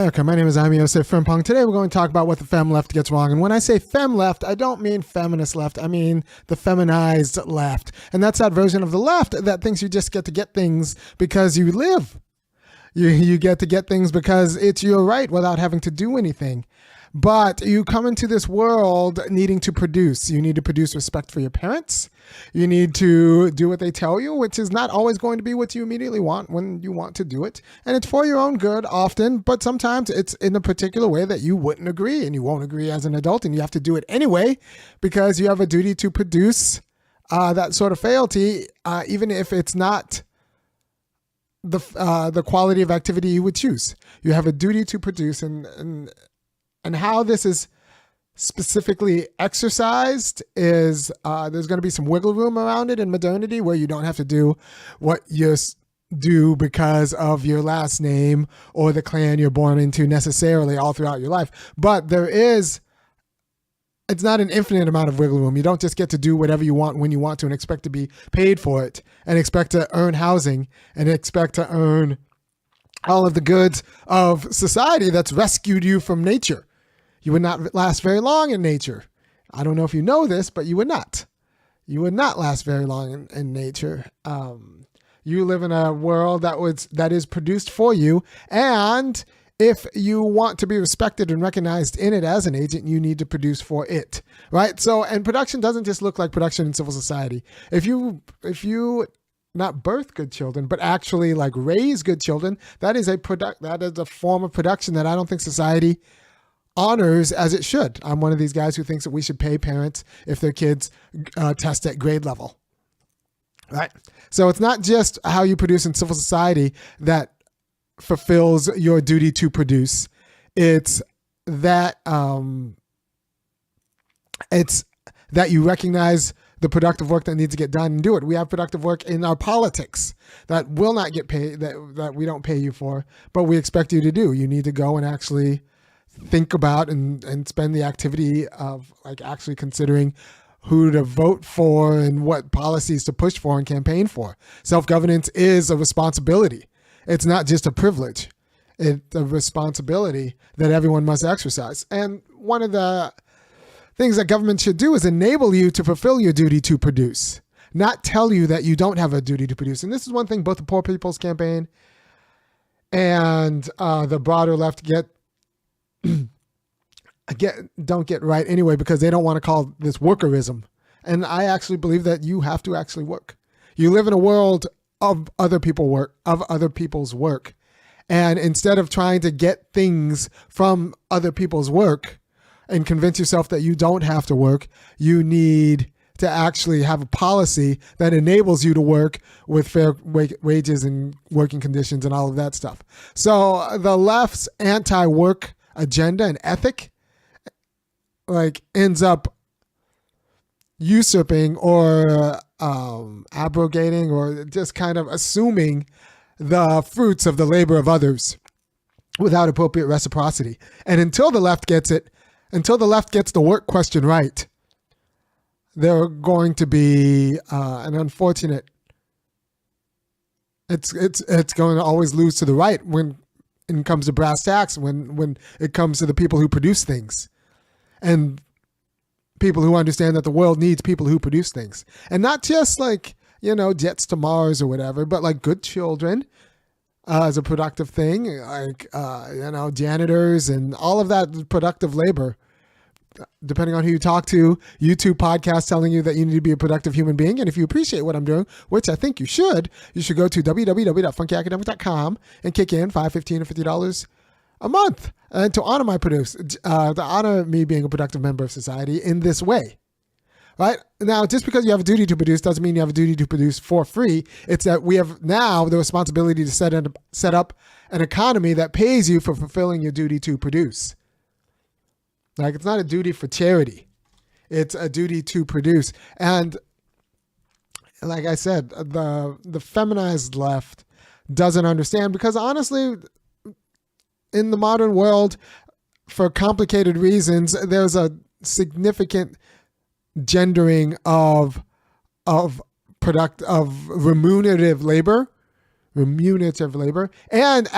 Okay, my name is Osei-Frimpong. Today we're going to talk about what the fem left gets wrong. And when I say fem left, I don't mean feminist left. I mean the feminized left. And that's that version of the left that thinks you just get to get things because you live. You get to get things because it's your right without having to do anything. But you come into this world needing to produce. You need to produce respect for your parents. You need to do what they tell you, which is not always going to be what you immediately want when you want to do it. And it's for your own good often, but sometimes it's in a particular way that you wouldn't agree, and you won't agree as an adult, and you have to do it anyway because you have a duty to produce that sort of fealty, even if it's not the quality of activity you would choose. You have a duty to produce, and how this is specifically exercised is there's going to be some wiggle room around it in modernity where you don't have to do what you do because of your last name or the clan you're born into necessarily all throughout your life. But it's not an infinite amount of wiggle room. You don't just get to do whatever you want when you want to and expect to be paid for it and expect to earn housing and expect to earn all of the goods of society that's rescued you from nature. You would not last very long in nature. I don't know if you know this, but you would not. You would not last very long in nature. You live in a world that is produced for you, and if you want to be respected and recognized in it as an agent, you need to produce for it, right? So, and production doesn't just look like production in civil society. If you not birth good children, but actually like raise good children, that is a form of production that I don't think society honors as it should. I'm one of these guys who thinks that we should pay parents if their kids test at grade level, right? So it's not just how you produce in civil society that fulfills your duty to produce. It's that you recognize the productive work that needs to get done and do it. We have productive work in our politics that will not get paid, that we don't pay you for, but we expect you to do. You need to go and actually think about and spend the activity of like actually considering who to vote for and what policies to push for and campaign for. Self-governance is a responsibility. It's not just a privilege. It's a responsibility that everyone must exercise. And one of the things that government should do is enable you to fulfill your duty to produce, not tell you that you don't have a duty to produce. And this is one thing both the Poor People's Campaign and the broader left don't get right anyway, because they don't want to call this workerism. And I actually believe that you have to actually work. You live in a world of other people's work. And instead of trying to get things from other people's work and convince yourself that you don't have to work, you need to actually have a policy that enables you to work with fair wages and working conditions and all of that stuff. So the left's anti-work agenda and ethic like ends up usurping or abrogating or just kind of assuming the fruits of the labor of others without appropriate reciprocity. And until the left gets the work question right, they're going to be an unfortunate. It's going to always lose to the right when it comes to brass tacks, when it comes to the people who produce things and people who understand that the world needs people who produce things, and not just like, jets to Mars or whatever, but like good children as a productive thing, like, janitors and all of that productive labor. Depending on who you talk to, YouTube podcasts telling you that you need to be a productive human being. And if you appreciate what I'm doing, which I think you should go to www.funkyacademic.com and kick in $5, $15, or $50 a month and to honor to honor me being a productive member of society in this way. Right? Now, just because you have a duty to produce doesn't mean you have a duty to produce for free. It's that we have now the responsibility to set up an economy that pays you for fulfilling your duty to produce. Like, it's not a duty for charity. It's a duty to produce. And like I said, the feminized left doesn't understand, because honestly, in the modern world, for complicated reasons, there's a significant gendering of remunerative labor and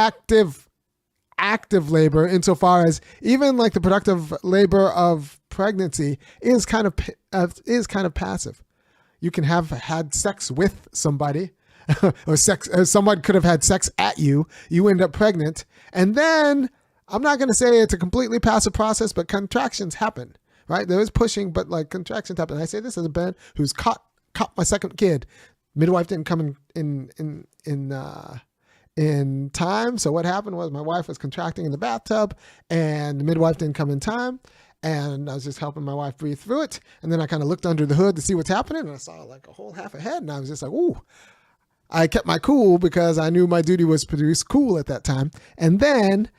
active labor insofar as even like the productive labor of pregnancy is kind of passive. You can have had sex with somebody or someone could have had sex at you. You end up pregnant. And then I'm not going to say it's a completely passive process, but contractions happen, right? There is pushing, but like contractions happen. I say this as a man who's caught my second kid. Midwife didn't come in time. So what happened was my wife was contracting in the bathtub and the midwife didn't come in time. And I was just helping my wife breathe through it. And then I kind of looked under the hood to see what's happening. And I saw like a whole half a head. And I was just like, ooh, I kept my cool because I knew my duty was to produce cool at that time. And then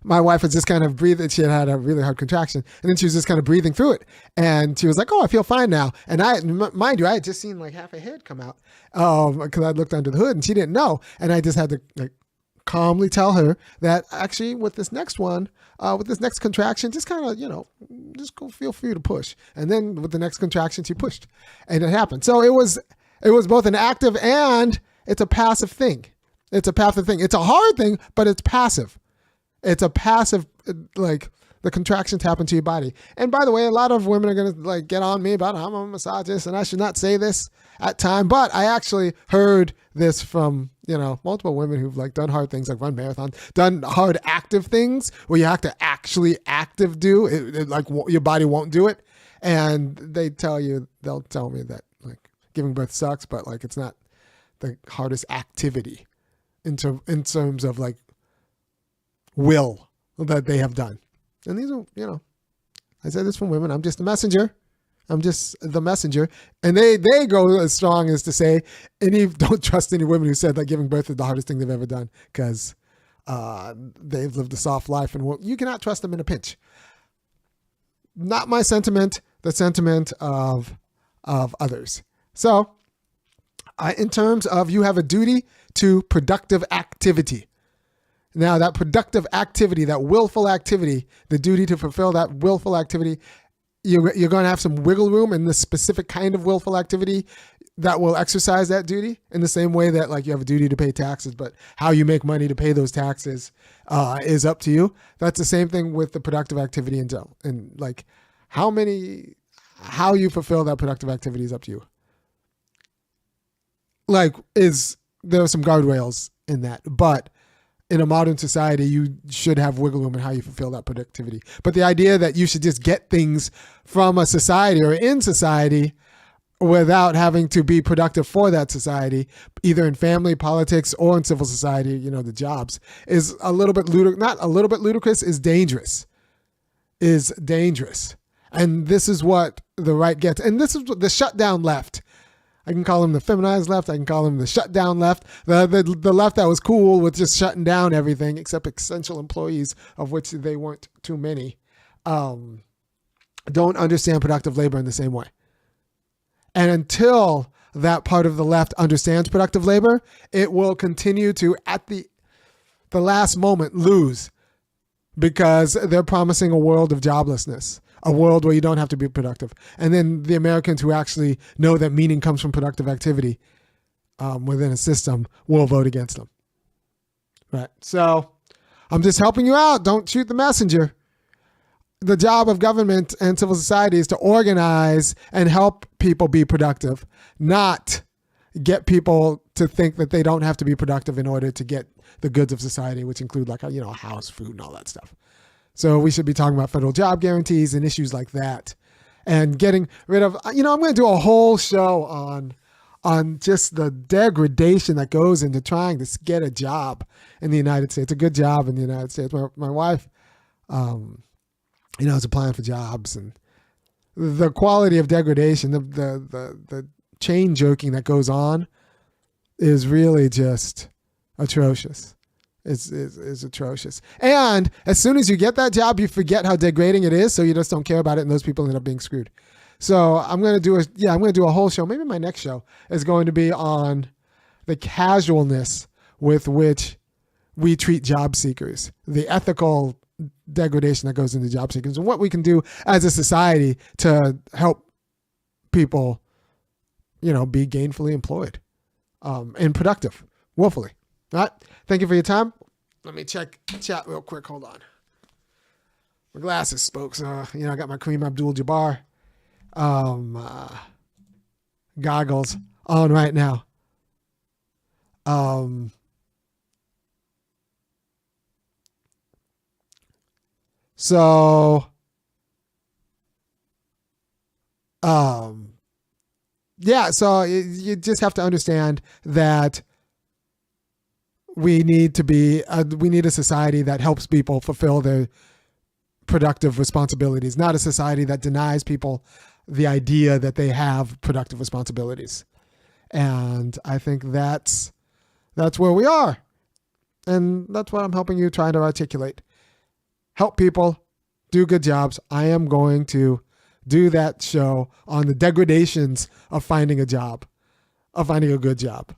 my wife was just kind of breathing. She had a really hard contraction. And then she was just kind of breathing through it. And she was like, oh, I feel fine now. And mind you, I had just seen like half a head come out because I looked under the hood and she didn't know. And I just had to like calmly tell her that actually with this next one, with this next contraction, just kind of, just go feel free to push. And then with the next contraction, she pushed and it happened. So it was both an active and it's a passive thing. It's a passive thing. It's a hard thing, but it's passive. It's a passive, like the contractions happen to your body. And by the way, a lot of women are going to like get on me about I'm a misogynist and I should not say this at time. But I actually heard this from, multiple women who've like done hard things like run marathons, done hard active things where you have to actually do it, like your body won't do it. And they'll tell me that like giving birth sucks, but like it's not the hardest activity in terms of like will that they have done. And these are, I said this from women. I'm just the messenger. I'm just the messenger. And they go as strong as to say, don't trust any women who said that giving birth is the hardest thing they've ever done because they've lived a soft life and you cannot trust them in a pinch. Not my sentiment, the sentiment of others. So in terms of you have a duty to productive activity. Now that productive activity, that willful activity, the duty to fulfill that willful activity, you're going to have some wiggle room in the specific kind of willful activity that will exercise that duty in the same way that like you have a duty to pay taxes, but how you make money to pay those taxes is up to you. That's the same thing with the productive activity and like how you fulfill that productive activity is up to you. Like there are some guardrails in that, but in a modern society, you should have wiggle room in how you fulfill that productivity. But the idea that you should just get things from a society or in society without having to be productive for that society, either in family, politics, or in civil society, the jobs, is a little bit ludicrous, is dangerous. And this is what the right gets. And this is what the shutdown left. I can call him the feminized left. I can call him the shutdown left. The left that was cool with just shutting down everything except essential employees, of which they weren't too many, don't understand productive labor in the same way. And until that part of the left understands productive labor, it will continue to, at the last moment, lose because they're promising a world of joblessness. A world where you don't have to be productive. And then the Americans who actually know that meaning comes from productive activity within a system will vote against them. Right. So I'm just helping you out. Don't shoot the messenger. The job of government and civil society is to organize and help people be productive, not get people to think that they don't have to be productive in order to get the goods of society, which include like, house, food, and all that stuff. So we should be talking about federal job guarantees and issues like that and getting rid of, I'm going to do a whole show on just the degradation that goes into trying to get a job in the United States, a good job in the United States. My wife, is applying for jobs and the quality of degradation, the chain joking that goes on is really just atrocious. Is atrocious. And as soon as you get that job, you forget how degrading it is. So you just don't care about it. And those people end up being screwed. So I'm going to do a whole show. Maybe my next show is going to be on the casualness with which we treat job seekers, the ethical degradation that goes into job seekers, and what we can do as a society to help people, be gainfully employed and productive, willfully. All right. Thank you for your time. Let me check chat real quick. Hold on. My glasses spoke, so I got my Kareem Abdul-Jabbar goggles on right now. So you just have to understand that we need a society that helps people fulfill their productive responsibilities, not a society that denies people the idea that they have productive responsibilities. And I think that's where we are. And that's what I'm helping you try to articulate. Help people do good jobs. I am going to do that show on the degradations of finding a job, of finding a good job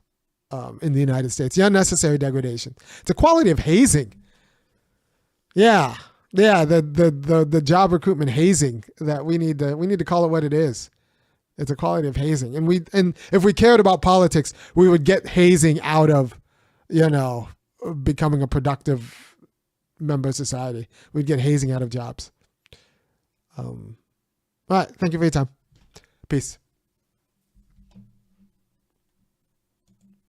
in the United States. The unnecessary degradation. It's a quality of hazing. Yeah. The job recruitment hazing that we need to call it what it is. It's a quality of hazing. And if we cared about politics, we would get hazing out of, becoming a productive member of society. We'd get hazing out of jobs. All right. Thank you for your time. Peace.